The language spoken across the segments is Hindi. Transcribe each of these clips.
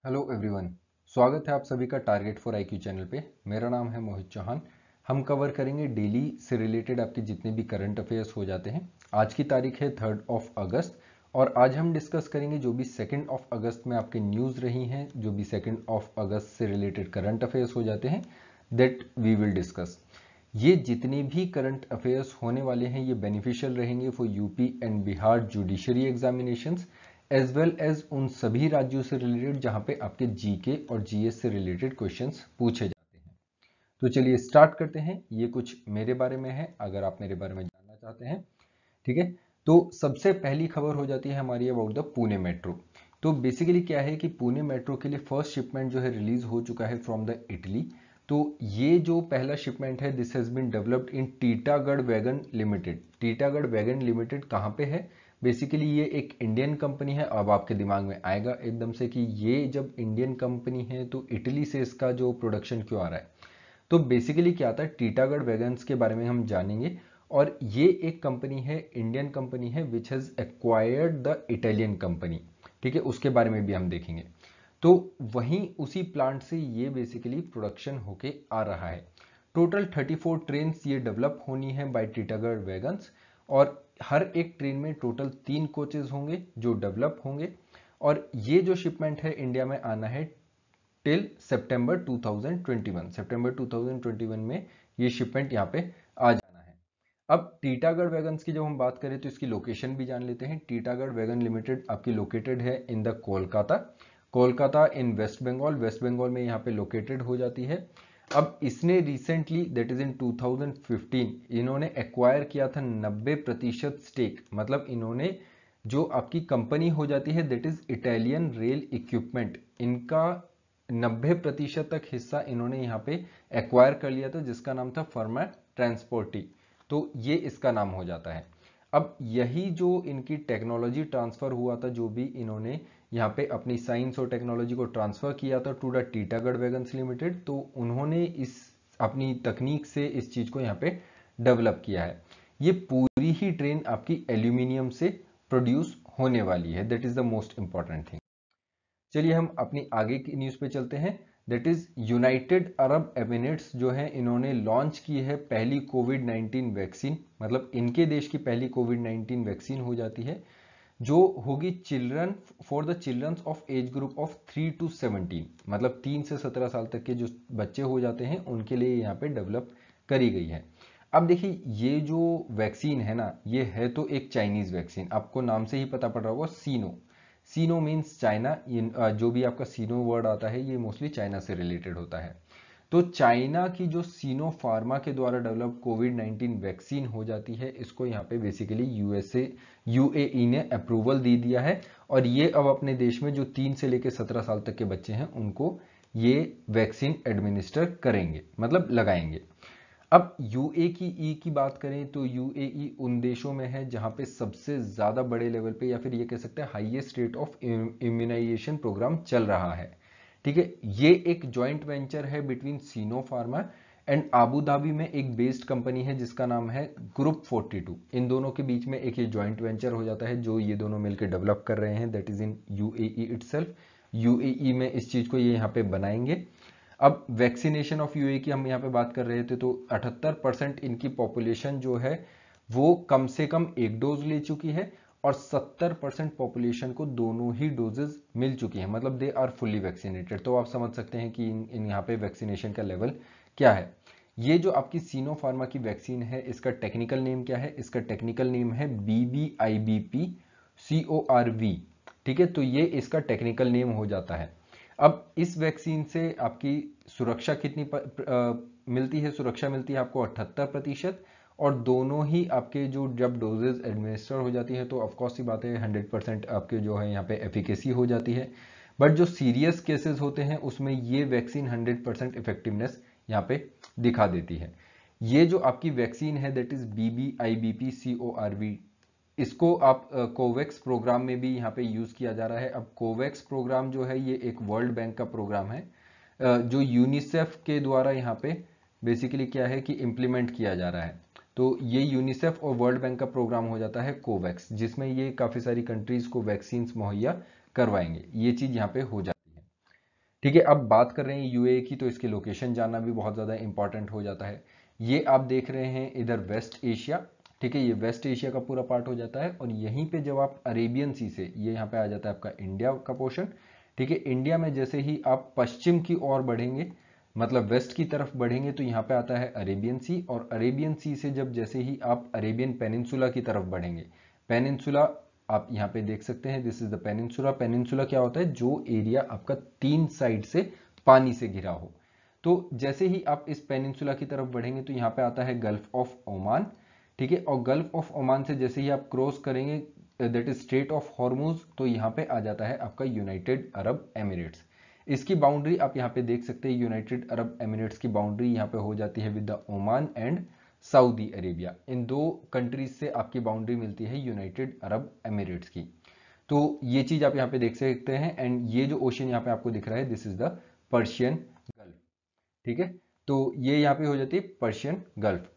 हेलो एवरीवन, स्वागत है आप सभी का टारगेट फॉर आईक्यू चैनल पे। मेरा नाम है मोहित चौहान। हम कवर करेंगे डेली से रिलेटेड आपके जितने भी करंट अफेयर्स हो जाते हैं। आज की तारीख है 3 अगस्त और आज हम डिस्कस करेंगे जो भी 2 अगस्त में आपके न्यूज़ रही हैं, जो भी 2 अगस्त से रिलेटेड करंट अफेयर्स हो जाते हैं, दैट वी विल डिस्कस। ये जितने भी करंट अफेयर्स होने वाले हैं ये बेनिफिशियल रहेंगे for UP and Bihar judiciary examinations as well as उन सभी राज्यों से रिलेटेड जहां पे आपके जीके और जीएस से रिलेटेड क्वेश्चंस पूछे जाते हैं। तो चलिए स्टार्ट करते हैं। ये कुछ मेरे बारे में है, अगर आप मेरे बारे में जानना चाहते हैं, ठीक है। तो सबसे पहली खबर हो जाती है हमारी अबाउट द पुणे मेट्रो। तो बेसिकली क्या है कि पुणे मेट्रो के लिए फर्स्ट शिपमेंट जो है रिलीज हो चुका है फ्रॉम द इटली। तो ये जो पहला शिपमेंट है this has been developed in Titagarh wagon limited. Titagarh wagon limited कहाँ पे है? बेसिकली ये एक इंडियन कंपनी है। अब आपके दिमाग में आएगा एकदम से कि ये जब इंडियन कंपनी है तो इटली से इसका जो प्रोडक्शन क्यों आ रहा है। तो बेसिकली क्या आता है, टीटागढ़ वैगन्स के बारे में हम जानेंगे। और ये एक कंपनी है, इंडियन कंपनी है which has acquired the Italian company, ठीक है, उसके बारे में भी हम देखेंगे। तो वहीं उसी प्लांट से ये बेसिकली प्रोडक्शन होके आ रहा है। टोटल 34 ट्रेन ये डेवलप होनी है बाय टीटागढ़ वैगन्स और हर एक ट्रेन में टोटल 3 कोचेज होंगे जो डेवलप होंगे। और ये जो शिपमेंट है इंडिया में आना है टिल सितंबर 2021। सितंबर 2021 में ये शिपमेंट यहाँ पे आ जाना है। अब टीटागढ़ वैगन्स की जब हम बात करें तो इसकी लोकेशन भी जान लेते हैं। टीटागढ़ वैगन लिमिटेड आपकी लोकेटेड है in the Kolkata. Kolkata in West Bengal, West Bengal में यहाँ पे लोकेटेड हो जाती है। अब इसने रिसेंटली दैट इज इन 2015 इन्होंने एक्वायर किया था 90% स्टेक। मतलब इन्होंने जो आपकी कंपनी हो जाती है that is Italian rail equipment, इनका 90% तक हिस्सा इन्होंने यहाँ पे एक्वायर कर लिया था जिसका नाम था फर्मा ट्रांसपोर्टी। तो ये इसका नाम हो जाता है। अब यही जो इनकी टेक्नोलॉजी ट्रांसफर हुआ था, जो भी इन्होंने यहाँ पे अपनी साइंस और टेक्नोलॉजी को ट्रांसफर किया था to the Titagarh wagons limited, तो उन्होंने इस अपनी तकनीक से इस चीज को यहाँ पे डेवलप किया है। ये पूरी ही ट्रेन आपकी एल्यूमिनियम से प्रोड्यूस होने वाली है, that is the most important thing. चलिए हम अपनी आगे की न्यूज पे चलते हैं। That is United Arab Emirates जो है इन्होंने लॉन्च की है पहली कोविड 19 वैक्सीन। मतलब इनके देश की पहली कोविड 19 वैक्सीन हो जाती है जो होगी children for the childrens of age group of 3 to 17। मतलब 3 से 17 साल तक के जो बच्चे हो जाते हैं उनके लिए यहाँ पे डेवलप करी गई है। अब देखिए ये जो वैक्सीन है ना, ये है तो एक चाइनीज वैक्सीन, आपको नाम से ही पता पड़ रहा होगा सीनो। सीनो मीन्स चाइना। जो भी आपका सीनो वर्ड आता है ये मोस्टली चाइना से रिलेटेड होता है। तो चाइना की जो सीनो फार्मा के द्वारा डेवलप कोविड 19 वैक्सीन हो जाती है, इसको यहाँ पे बेसिकली यूएई ने अप्रूवल दे दिया है। और ये अब अपने देश में जो 3 से लेकर 17 साल तक के बच्चे हैं उनको ये वैक्सीन एडमिनिस्टर करेंगे, मतलब लगाएंगे। अब यूएई की बात करें तो यूएई उन देशों में है जहां पे सबसे ज्यादा बड़े लेवल पे या फिर ये कह सकते हैं highest rate of immunisation programme चल रहा है, ठीक है। ये एक जॉइंट वेंचर है between Sinopharm and Abu Dhabi में एक बेस्ड कंपनी है जिसका नाम है ग्रुप 42। इन दोनों के बीच में एक ये जॉइंट वेंचर हो जाता है जो ये दोनों मिलकर डेवलप कर रहे हैं, that is in UAE itself. UAE में इस चीज को ये यहाँ पे बनाएंगे। अब वैक्सीनेशन ऑफ यूए की हम यहाँ पे बात कर रहे थे तो 78% इनकी पॉपुलेशन जो है वो कम से कम एक डोज ले चुकी है और 70% पॉपुलेशन को दोनों ही डोजेस मिल चुकी है, मतलब दे आर फुल्ली वैक्सीनेटेड। तो आप समझ सकते हैं कि इन यहाँ पे वैक्सीनेशन का लेवल क्या है। ये जो आपकी सीनो फार्मा की वैक्सीन है इसका टेक्निकल नेम क्या है? इसका टेक्निकल नेम है BBIBP CORV, ठीक है। तो ये इसका टेक्निकल नेम हो जाता है। अब इस वैक्सीन से आपकी सुरक्षा कितनी मिलती है? सुरक्षा मिलती है आपको 78%। और दोनों ही आपके जो जब डोजेज एडमिनिस्टर हो जाती है तो ऑफकोर्स ही बात है 100% आपके जो है यहाँ पे एफिकेसी हो जाती है। बट जो सीरियस केसेस होते हैं उसमें ये वैक्सीन 100% इफेक्टिवनेस यहाँ पे दिखा देती है। ये जो आपकी वैक्सीन है दैट इज BBIBP CORV, इसको आप कोवैक्स प्रोग्राम में भी यहाँ पे यूज किया जा रहा है। अब कोवैक्स प्रोग्राम जो है ये एक वर्ल्ड बैंक का प्रोग्राम है जो यूनिसेफ के द्वारा यहाँ पे बेसिकली क्या है कि इम्प्लीमेंट किया जा रहा है। तो ये यूनिसेफ और वर्ल्ड बैंक का प्रोग्राम हो जाता है कोवैक्स, जिसमें ये काफी सारी कंट्रीज को वैक्सीन मुहैया करवाएंगे। ये चीज यहाँ पे हो जाती है। ठीक है, अब बात कर रहे हैं यूएई की, तो इसकी लोकेशन जानना भी बहुत ज़्यादा इंपॉर्टेंट हो जाता है। ये आप देख रहे हैं इधर वेस्ट एशिया, ठीक है, ये वेस्ट एशिया का पूरा पार्ट हो जाता है। और यहीं पे जब आप अरेबियन सी से, ये यहाँ पे आ जाता है आपका इंडिया का पोर्शन, ठीक है। इंडिया में जैसे ही आप पश्चिम की ओर बढ़ेंगे, मतलब वेस्ट की तरफ बढ़ेंगे, तो यहाँ पे आता है अरेबियन सी। और अरेबियन सी से जब जैसे ही आप अरेबियन पेनिनसुला की तरफ बढ़ेंगे, पेनिनसुला आप यहाँ पे देख सकते हैं, this is the peninsula. Peninsula क्या होता है, जो एरिया आपका 3 साइड से पानी से घिरा हो। तो जैसे ही आप इस पेनिनसुला की तरफ बढ़ेंगे तो यहाँ पे आता है गल्फ ऑफ ओमान, ठीक है। और गल्फ ऑफ ओमान से जैसे ही आप क्रॉस करेंगे, that is strait of Hormuz, तो यहाँ पे आ जाता है आपका यूनाइटेड अरब एमिरेट्स। इसकी बाउंड्री आप यहाँ पे देख सकते हैं, यूनाइटेड अरब एमिरेट्स की बाउंड्री यहाँ पे हो जाती है with the Oman and Saudi Arabia. इन दो कंट्रीज से आपकी बाउंड्री मिलती है यूनाइटेड अरब एमिरेट्स की। तो ये चीज आप यहाँ पे देख सकते हैं। एंड ये जो ओशन यहाँ पे आपको दिख रहा है, this is the Persian gulf, ठीक है। तो ये यहाँ पे हो जाती है पर्शियन गल्फ।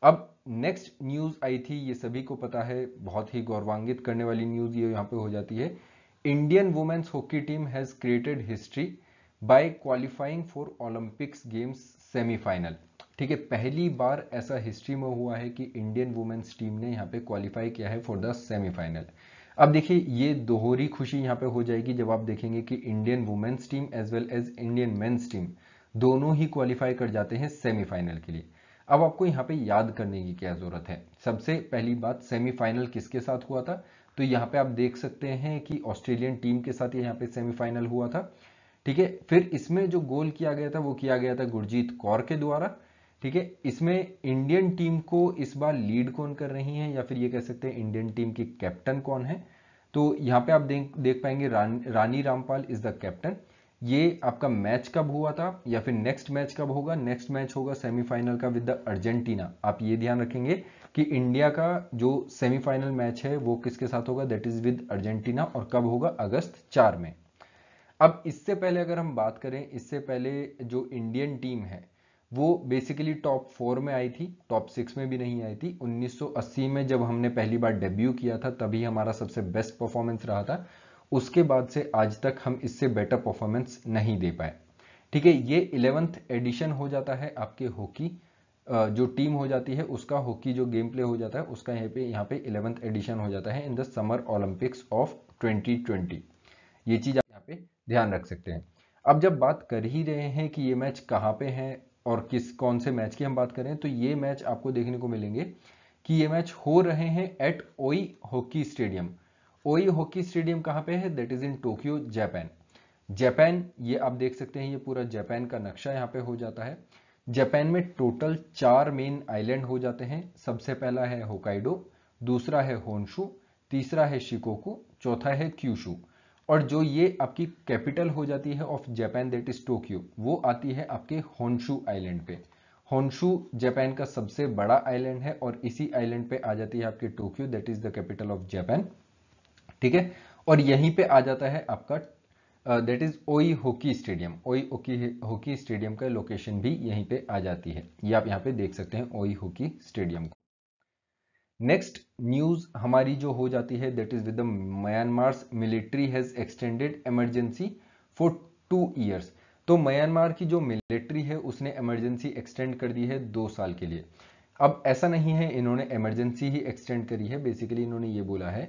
अब नेक्स्ट न्यूज आई थी, ये सभी को पता है, बहुत ही गौरवान्वित करने वाली न्यूज ये यहाँ पे हो जाती है। Indian women's hockey team has created history by qualifying for Olympics games semifinal, ठीक है। पहली बार ऐसा हिस्ट्री में हुआ है कि इंडियन वुमेन्स टीम ने यहाँ पे क्वालिफाई किया है फॉर द सेमीफाइनल। अब देखिए, ये दोहरी खुशी यहाँ पे हो जाएगी जब आप देखेंगे कि Indian women's team as well as Indian men's team दोनों ही क्वालिफाई कर जाते हैं सेमीफाइनल के लिए। अब आपको यहाँ पे याद करने की क्या जरूरत है, सबसे पहली बात, सेमीफाइनल किसके साथ हुआ था। तो यहाँ पे आप देख सकते हैं कि ऑस्ट्रेलियन टीम के साथ यहाँ पे सेमीफाइनल हुआ था, ठीक है। फिर इसमें जो गोल किया गया था वो किया गया था गुरजीत कौर के द्वारा, ठीक है। इसमें इंडियन टीम को इस बार लीड कौन कर रही है, या फिर ये कह सकते हैं इंडियन टीम की कैप्टन कौन है। तो यहाँ पे आप देख पाएंगे Rani Rampal is the captain. ये आपका मैच कब हुआ था, या फिर नेक्स्ट मैच कब होगा, नेक्स्ट मैच होगा सेमीफाइनल का विद द अर्जेंटीना। आप ये ध्यान रखेंगे कि इंडिया का जो सेमीफाइनल मैच है वो किसके साथ होगा, दैट इज विद अर्जेंटीना। और कब होगा, अगस्त 4 में। अब इससे पहले अगर हम बात करें, इससे पहले जो इंडियन टीम है वो बेसिकली टॉप 4 में आई थी, टॉप 6 में भी नहीं आई थी। 1980 में जब हमने पहली बार डेब्यू किया था तभी हमारा सबसे बेस्ट परफॉर्मेंस रहा था। उसके बाद से आज तक हम इससे बेटर परफॉर्मेंस नहीं दे पाए, ठीक है। ये 11th एडिशन हो जाता है आपके हॉकी, जो टीम हो जाती है उसका हॉकी जो गेम प्ले हो जाता है उसका यहाँ पे 11th एडिशन हो जाता है in the summer Olympics of 2020। ये चीज आप यहाँ पे ध्यान रख सकते हैं। अब जब बात कर ही रहे हैं कि ये मैच कहाँ पे है और कौन से मैच की हम बात करें, तो ये मैच आपको देखने को मिलेंगे कि ये मैच हो रहे हैं एट ओई हॉकी स्टेडियम। ओई हॉकी स्टेडियम कहाँ पे है, that is in Tokyo Japan. Japan, ये आप देख सकते हैं, ये पूरा जापान का नक्शा यहाँ पे हो जाता है। जापान में टोटल 4 मेन आइलैंड हो जाते हैं। सबसे पहला है होकाइडो, दूसरा है होन्शु, तीसरा है शिकोकू, चौथा है क्यूशु। और जो ये आपकी कैपिटल हो जाती है of Japan, that is Tokyo, वो आती है आपके होन्शु आइलैंड पे। होन्शु जापान का सबसे बड़ा आइलैंड है और इसी आइलैंड पे आ जाती है आपके Tokyo, that is the capital of Japan, ठीक है। और यहीं पे आ जाता है आपका दैट इज ओई हॉकी स्टेडियम। ओई हॉकी स्टेडियम का लोकेशन भी यहीं पे आ जाती है, ये आप यहाँ पे देख सकते हैं ओई हॉकी स्टेडियम को। नेक्स्ट न्यूज हमारी जो हो जाती है, that is with the Myanmar's military has extended emergency for 2 years. तो म्यांमार की जो मिलिट्री है उसने इमरजेंसी एक्सटेंड कर दी है 2 साल के लिए। अब ऐसा नहीं है इन्होंने इमरजेंसी ही एक्सटेंड करी है, बेसिकली इन्होंने ये बोला है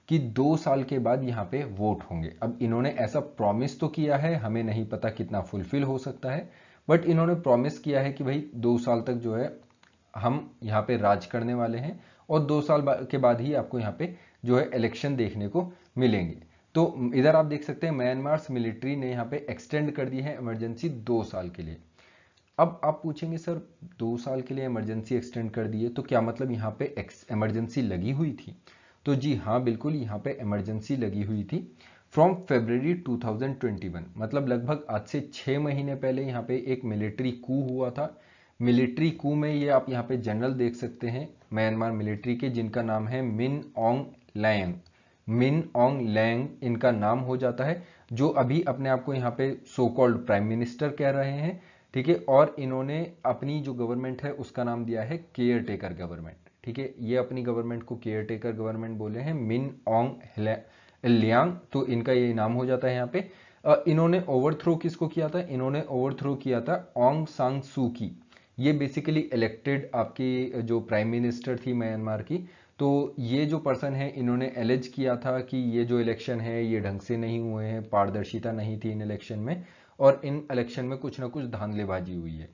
कि 2 साल के बाद यहाँ पे वोट होंगे। अब इन्होंने ऐसा प्रॉमिस तो किया है, हमें नहीं पता कितना फुलफिल हो सकता है, बट इन्होंने प्रॉमिस किया है कि भाई 2 साल तक जो है हम यहाँ पे राज करने वाले हैं और 2 साल के बाद ही आपको यहाँ पे जो है इलेक्शन देखने को मिलेंगे। तो इधर आप देख सकते हैं म्यांमार मिलिट्री ने यहाँ पे एक्सटेंड कर दी है इमरजेंसी 2 साल के लिए। अब आप पूछेंगे सर 2 साल के लिए इमरजेंसी एक्सटेंड कर दी है तो क्या मतलब यहाँ पे इमरजेंसी लगी हुई थी। तो जी हाँ, बिल्कुल यहाँ पे इमरजेंसी लगी हुई थी फ्रॉम फरवरी 2021, मतलब लगभग आज से 6 महीने पहले यहाँ पे एक मिलिट्री कू हुआ था। मिलिट्री कू में ये आप यहाँ पे जनरल देख सकते हैं म्यांमार मिलिट्री के, जिनका नाम है मिन ऑन्ग लैंग। मिन ऑन्ग लैंग इनका नाम हो जाता है, जो अभी अपने आप को यहाँ पे सो कॉल्ड प्राइम मिनिस्टर कह रहे हैं, ठीक है। और इन्होंने अपनी जो गवर्नमेंट है उसका नाम दिया है केयर टेकर गवर्नमेंट, ठीक है। ये अपनी गवर्नमेंट को केयर टेकर गवर्नमेंट बोले हैं, मिन ऑन्ग लियांग, तो इनका ये नाम हो जाता है यहाँ पे। इन्होंने ओवरथ्रो किसको किया था? इन्होंने ओवरथ्रो किया था ऑंग सांग सू की। ये बेसिकली इलेक्टेड आपकी जो प्राइम मिनिस्टर थी म्यांमार की। तो ये जो पर्सन है, इन्होंने एलिज किया था कि ये जो इलेक्शन है ये ढंग से नहीं हुए हैं, पारदर्शिता नहीं थी इन इलेक्शन में, और इन इलेक्शन में कुछ ना कुछ धांधलेबाजी हुई है।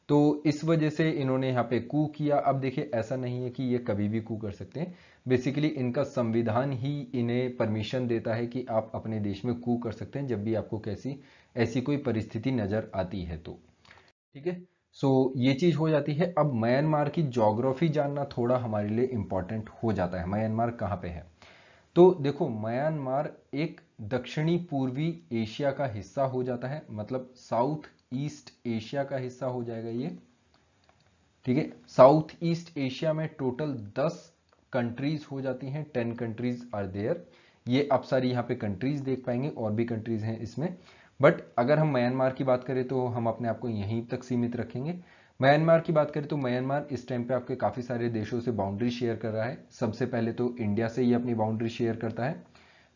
तो इस वजह से इन्होंने यहाँ पे कू किया। अब देखिए, ऐसा नहीं है कि ये कभी भी कू कर सकते हैं। बेसिकली इनका संविधान ही इन्हें परमिशन देता है कि आप अपने देश में कू कर सकते हैं जब भी आपको कैसी ऐसी कोई परिस्थिति नजर आती है तो। ठीक है, सो ये चीज हो जाती है। अब म्यांमार की ज्योग्राफी जानना थोड़ा हमारे लिए इंपॉर्टेंट हो जाता है। म्यांमार कहाँ पे है? तो देखो, म्यांमार एक दक्षिणी पूर्वी एशिया का हिस्सा हो जाता है, मतलब साउथ ईस्ट एशिया का हिस्सा हो जाएगा ये। ठीक है, साउथ ईस्ट एशिया में टोटल 10 कंट्रीज हो जाती हैं, 10 कंट्रीज आर देयर। ये आप सारी यहाँ पे कंट्रीज देख पाएंगे, और भी कंट्रीज हैं इसमें, बट अगर हम म्यांमार की बात करें तो हम अपने आप को यहीं तक सीमित रखेंगे। म्यांमार की बात करें तो म्यांमार इस टाइम पे आपके काफी सारे देशों से बाउंड्री शेयर कर रहा है। सबसे पहले तो इंडिया से ये अपनी बाउंड्री शेयर करता है,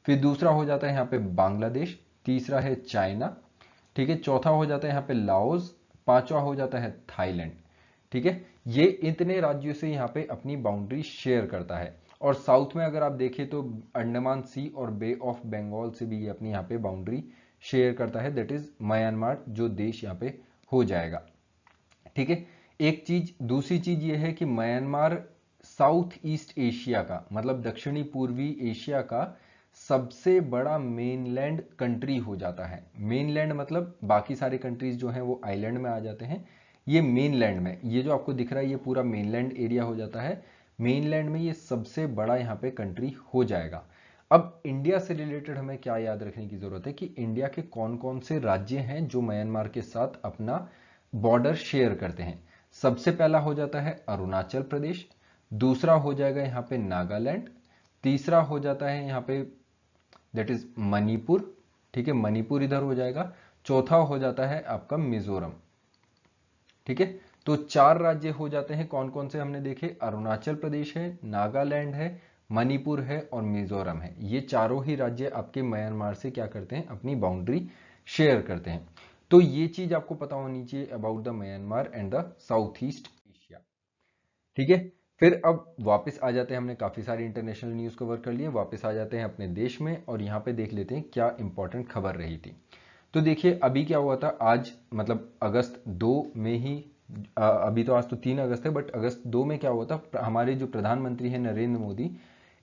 फिर दूसरा हो जाता है यहाँ पे बांग्लादेश, तीसरा है चाइना, ठीक है, चौथा हो जाता है यहाँ पे लाओस, पांचवा हो जाता है थाईलैंड। ठीक है, ये इतने राज्यों से यहाँ पे अपनी बाउंड्री शेयर करता है। और साउथ में अगर आप देखें तो अंडमान सी और बे ऑफ बंगाल से भी ये अपनी यहाँ पे बाउंड्री शेयर करता है, दैट इज म्यांमार जो देश यहाँ पे हो जाएगा। ठीक है, एक चीज, दूसरी चीज ये है कि म्यांमार साउथ ईस्ट एशिया का, मतलब दक्षिणी पूर्वी एशिया का सबसे बड़ा मेनलैंड कंट्री हो जाता है। मेनलैंड मतलब बाकी सारे कंट्रीज जो हैं वो आइलैंड में आ जाते हैं, ये मेनलैंड में, ये जो आपको दिख रहा है ये पूरा मेनलैंड एरिया हो जाता है। मेनलैंड में ये सबसे बड़ा यहाँ पे कंट्री हो जाएगा। अब इंडिया से रिलेटेड हमें क्या याद रखने की जरूरत है कि इंडिया के कौन कौन से राज्य हैं जो म्यांमार के साथ अपना बॉर्डर शेयर करते हैं। सबसे पहला हो जाता है अरुणाचल प्रदेश, दूसरा हो जाएगा यहाँ पे नागालैंड, तीसरा हो जाता है यहाँ पे दैट इज मणिपुर। ठीक है, मणिपुर इधर हो जाएगा, चौथा हो जाता है आपका मिजोरम। ठीक है, तो 4 राज्य हो जाते हैं। कौन कौन से हमने देखे? अरुणाचल प्रदेश है, नागालैंड है, मणिपुर है और मिजोरम है। ये चारों ही राज्य आपके म्यांमार से क्या करते हैं? अपनी बाउंड्री शेयर करते हैं। तो ये चीज आपको पता होनी चाहिए about the Myanmar and the south east Asia. ठीक है, फिर अब वापस आ जाते हैं, हमने काफी सारी इंटरनेशनल न्यूज कवर कर लिए, वापस आ जाते हैं अपने देश में और यहाँ पे देख लेते हैं क्या इंपॉर्टेंट खबर रही थी। तो देखिए, अभी क्या हुआ था आज, मतलब अगस्त 2 में ही, अभी तो आज तो 3 अगस्त है, बट अगस्त 2 में क्या हुआ था, हमारे जो प्रधानमंत्री हैं नरेंद्र मोदी,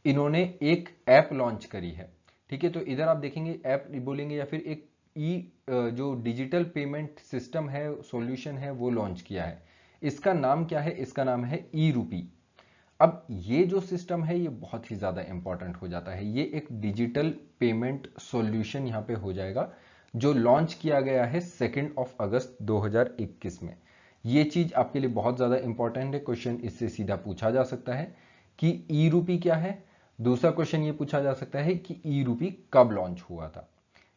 इन्होंने एक ऐप लॉन्च करी है। ठीक है, तो इधर आप देखेंगे ऐप बोलेंगे या फिर एक जो डिजिटल पेमेंट सिस्टम है, सॉल्यूशन है, वो लॉन्च किया है। इसका नाम क्या है? इसका नाम है ई रूपी। अब ये जो सिस्टम है ये बहुत ही ज्यादा इंपॉर्टेंट हो जाता है। ये एक डिजिटल पेमेंट सॉल्यूशन यहाँ पे हो जाएगा जो लॉन्च किया गया है 2 अगस्त 2021 में। ये चीज आपके लिए बहुत ज्यादा इंपॉर्टेंट है, क्वेश्चन इससे सीधा पूछा जा सकता है कि ई रूपी क्या है। दूसरा क्वेश्चन ये पूछा जा सकता है कि ई रूपी कब लॉन्च हुआ था।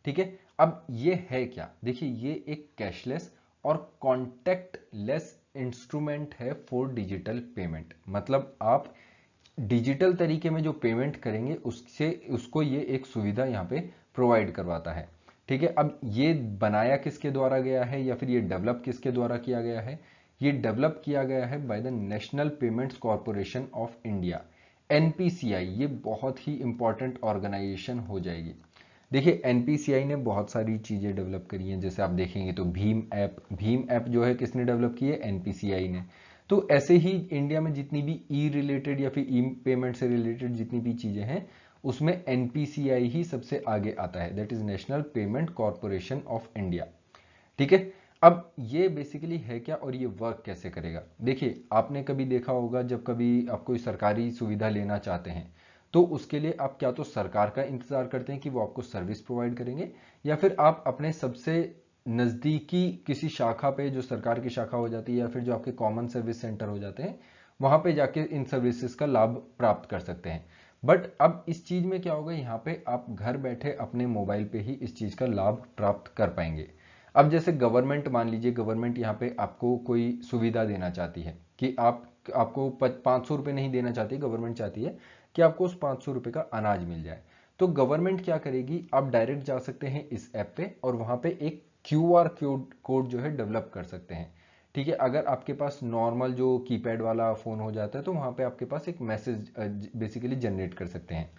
ठीक है, अब ये है क्या? देखिए, ये एक कैशलेस और कॉन्टेक्टलेस इंस्ट्रूमेंट है फॉर डिजिटल पेमेंट। मतलब आप डिजिटल तरीके में जो पेमेंट करेंगे उससे उसको ये एक सुविधा यहाँ पे प्रोवाइड करवाता है। ठीक है, अब ये बनाया किसके द्वारा गया है या फिर ये डेवलप किसके द्वारा किया गया है? ये डेवलप किया गया है by the national payments corporation of India, NPCI. ये बहुत ही इंपॉर्टेंट ऑर्गेनाइजेशन हो जाएगी। देखिए, एनपीसीआई ने बहुत सारी चीजें डेवलप करी हैं, जैसे आप देखेंगे तो भीम ऐप जो है किसने डेवलप की है? एनपीसीआई ने। तो ऐसे ही इंडिया में जितनी भी ई रिलेटेड या फिर ई पेमेंट से रिलेटेड जितनी भी चीजें हैं उसमें एनपीसीआई ही सबसे आगे आता है, that is national payment corporation of India. ठीक है, अब ये बेसिकली है क्या और ये वर्क कैसे करेगा? देखिए, आपने कभी देखा होगा जब कभी आप कोई सरकारी सुविधा लेना चाहते हैं तो उसके लिए आप क्या तो सरकार का इंतजार करते हैं कि वो आपको सर्विस प्रोवाइड करेंगे, या फिर आप अपने सबसे नजदीकी किसी शाखा पे, जो सरकार की शाखा हो जाती है या फिर जो आपके कॉमन सर्विस सेंटर हो जाते हैं, वहां पे जाके इन सर्विसेज का लाभ प्राप्त कर सकते हैं। बट अब इस चीज में क्या होगा, यहाँ पे आप घर बैठे अपने मोबाइल पे ही इस चीज का लाभ प्राप्त कर पाएंगे। अब जैसे गवर्नमेंट, मान लीजिए गवर्नमेंट यहाँ पे आपको कोई सुविधा देना चाहती है कि आपको 500 रुपये नहीं देना चाहती, गवर्नमेंट चाहती है कि आपको उस 500 रुपये का अनाज मिल जाए। तो गवर्नमेंट क्या करेगी, आप डायरेक्ट जा सकते हैं इस ऐप पे और वहां पे एक QR कोड जो है डेवलप कर सकते हैं। ठीक है, अगर आपके पास नॉर्मल जो कीपैड वाला फोन हो जाता है तो वहां पे आपके पास एक मैसेज बेसिकली जनरेट कर सकते हैं।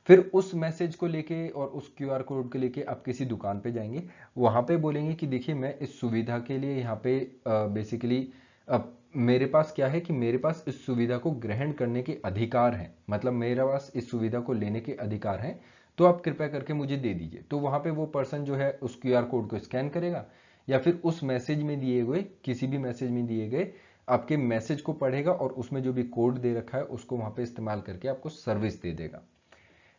फिर उस मैसेज को लेके और उस QR कोड को लेके आप किसी दुकान पे जाएंगे, वहां पे बोलेंगे कि देखिए मैं इस सुविधा के लिए यहाँ पे बेसिकली मेरे पास क्या है कि मेरे पास इस सुविधा को ग्रहण करने के अधिकार हैं, मतलब मेरे पास इस सुविधा को लेने के अधिकार हैं, तो आप कृपया करके मुझे दे दीजिए। तो वहां पे वो पर्सन जो है उस QR कोड को स्कैन करेगा या फिर उस मैसेज में दिए गए किसी भी मैसेज में दिए गए आपके मैसेज को पढ़ेगा और उसमें जो भी कोड दे रखा है उसको वहां पे इस्तेमाल करके आपको सर्विस दे देगा।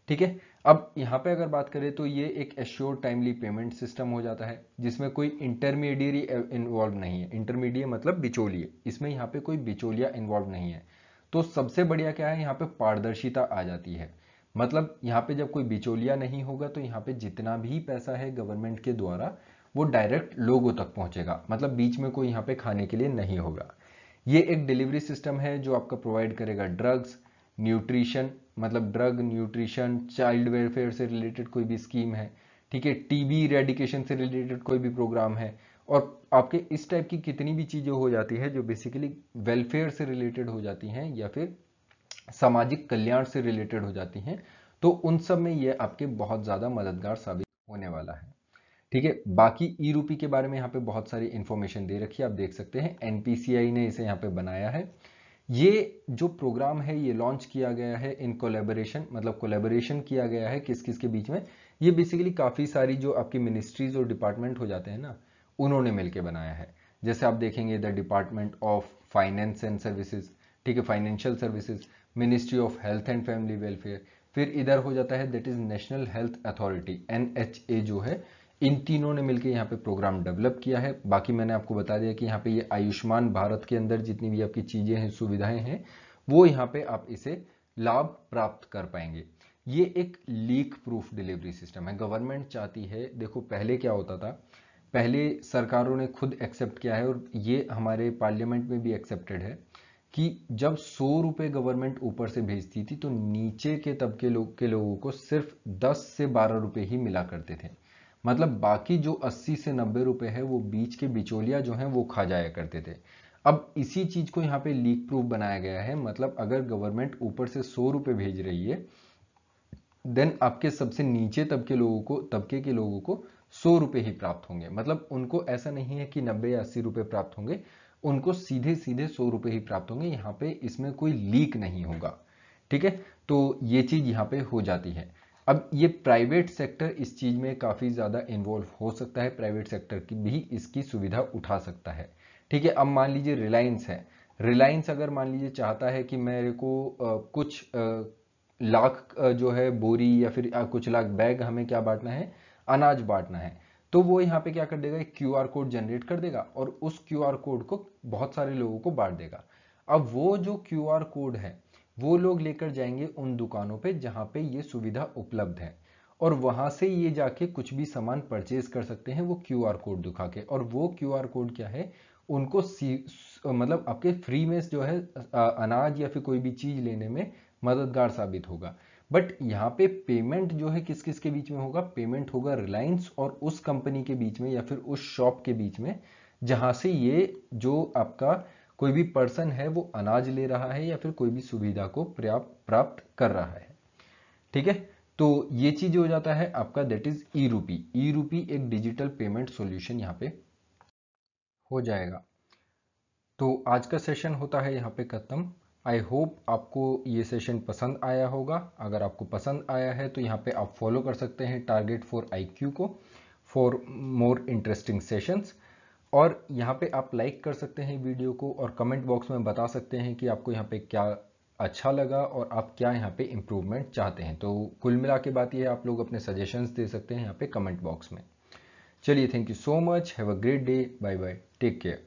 ठीक है, अब यहाँ पे अगर बात करें तो ये एक एश्योर्ड टाइमली पेमेंट सिस्टम हो जाता है जिसमें कोई इंटरमीडियरी इन्वॉल्व नहीं है। इंटरमीडिएट मतलब बिचौलिए, इसमें यहाँ पे कोई बिचौलिया इन्वॉल्व नहीं है। तो सबसे बढ़िया क्या है, यहाँ पे पारदर्शिता आ जाती है। मतलब यहाँ पे जब कोई बिचौलिया नहीं होगा तो यहाँ पे जितना भी पैसा है गवर्नमेंट के द्वारा वो डायरेक्ट लोगों तक पहुंचेगा, मतलब बीच में कोई यहाँ पे खाने के लिए नहीं होगा। ये एक डिलीवरी सिस्टम है जो आपका प्रोवाइड करेगा ड्रग्स, न्यूट्रिशन, मतलब ड्रग न्यूट्रिशन, चाइल्ड वेलफेयर से रिलेटेड कोई भी स्कीम है, ठीक है, टीबी रेडिकेशन से रिलेटेड कोई भी प्रोग्राम है, और आपके इस टाइप की कितनी भी चीजें हो जाती है जो बेसिकली वेलफेयर से रिलेटेड हो जाती हैं या फिर सामाजिक कल्याण से रिलेटेड हो जाती हैं, तो उन सब में ये आपके बहुत ज्यादा मददगार साबित होने वाला है। ठीक है, बाकी ई रूपी के बारे में यहाँ पे बहुत सारी इंफॉर्मेशन दे रखी है, आप देख सकते हैं एनपीसीआई ने इसे यहाँ पे बनाया है। ये जो प्रोग्राम है ये लॉन्च किया गया है इन कोलैबोरेशन, मतलब कोलैबोरेशन किया गया है किस किस के बीच में, ये बेसिकली काफी सारी जो आपकी मिनिस्ट्रीज और डिपार्टमेंट हो जाते हैं ना, उन्होंने मिलकर बनाया है। जैसे आप देखेंगे the department of finance and services, ठीक है, financial services, ministry of health and family welfare, फिर इधर हो जाता है that is national health authority NHA जो है, इन तीनों ने मिलकर यहाँ पे प्रोग्राम डेवलप किया है। बाकी मैंने आपको बता दिया कि यहाँ पे ये आयुष्मान भारत के अंदर जितनी भी आपकी चीजें हैं, सुविधाएं हैं, वो यहाँ पे आप इसे लाभ प्राप्त कर पाएंगे। ये एक लीक प्रूफ डिलीवरी सिस्टम है। गवर्नमेंट चाहती है, देखो पहले क्या होता था, पहले सरकारों ने खुद एक्सेप्ट किया है और ये हमारे पार्लियामेंट में भी एक्सेप्टेड है कि जब 100 रुपए गवर्नमेंट ऊपर से भेजती थी तो नीचे के तबके के लोगों को सिर्फ 10 से 12 रुपए ही मिला करते थे। मतलब बाकी जो 80 से 90 रुपए है वो बीच के बिचौलिया जो हैं वो खा जाया करते थे। अब इसी चीज को यहाँ पे लीक प्रूफ बनाया गया है, मतलब अगर गवर्नमेंट ऊपर से 100 रुपए भेज रही है देन आपके सबसे नीचे तबके के लोगों को 100 रुपए ही प्राप्त होंगे। मतलब उनको ऐसा नहीं है कि 90 या 80 रुपए प्राप्त होंगे, उनको सीधे सीधे 100 रुपए ही प्राप्त होंगे। यहाँ पे इसमें कोई लीक नहीं होगा। ठीक है, तो ये चीज यहाँ पे हो जाती है। अब ये प्राइवेट सेक्टर इस चीज में काफी ज्यादा इन्वॉल्व हो सकता है, प्राइवेट सेक्टर की भी इसकी सुविधा उठा सकता है। ठीक है, अब मान लीजिए रिलायंस है, रिलायंस अगर मान लीजिए चाहता है कि मेरे को कुछ लाख जो है बोरी या फिर कुछ लाख बैग हमें क्या बांटना है, अनाज बांटना है, तो वो यहाँ पे क्या कर देगा, एक QR कोड जनरेट कर देगा और उस QR कोड को बहुत सारे लोगों को बांट देगा। अब वो जो QR कोड है वो लोग लेकर जाएंगे उन दुकानों पे जहां पे ये सुविधा उपलब्ध है और वहां से ये जाके कुछ भी सामान परचेज कर सकते हैं वो QR कोड दिखा के। और वो QR कोड क्या है, उनको मतलब आपके फ्री में जो है अनाज या फिर कोई भी चीज लेने में मददगार साबित होगा। बट यहाँ पे पेमेंट जो है किस किस के बीच में होगा, पेमेंट होगा रिलायंस और उस कंपनी के बीच में या फिर उस शॉप के बीच में जहां से ये जो आपका कोई भी पर्सन है वो अनाज ले रहा है या फिर कोई भी सुविधा को प्राप्त कर रहा है। ठीक है, तो ये चीज हो जाता है आपका दैट इज ई रूपी। ई रूपी एक डिजिटल पेमेंट सॉल्यूशन यहाँ पे हो जाएगा। तो आज का सेशन होता है यहाँ पे खत्म। आई होप आपको ये सेशन पसंद आया होगा। अगर आपको पसंद आया है तो यहाँ पे आप फॉलो कर सकते हैं टारगेट फॉर IQ को फॉर मोर इंटरेस्टिंग सेशंस। और यहाँ पे आप लाइक कर सकते हैं वीडियो को और कमेंट बॉक्स में बता सकते हैं कि आपको यहाँ पे क्या अच्छा लगा और आप क्या यहाँ पे इम्प्रूवमेंट चाहते हैं। तो कुल मिला के बात ये है, आप लोग अपने सजेशंस दे सकते हैं यहाँ पे कमेंट बॉक्स में। चलिए, thank you so much, have a great day, bye bye, take care.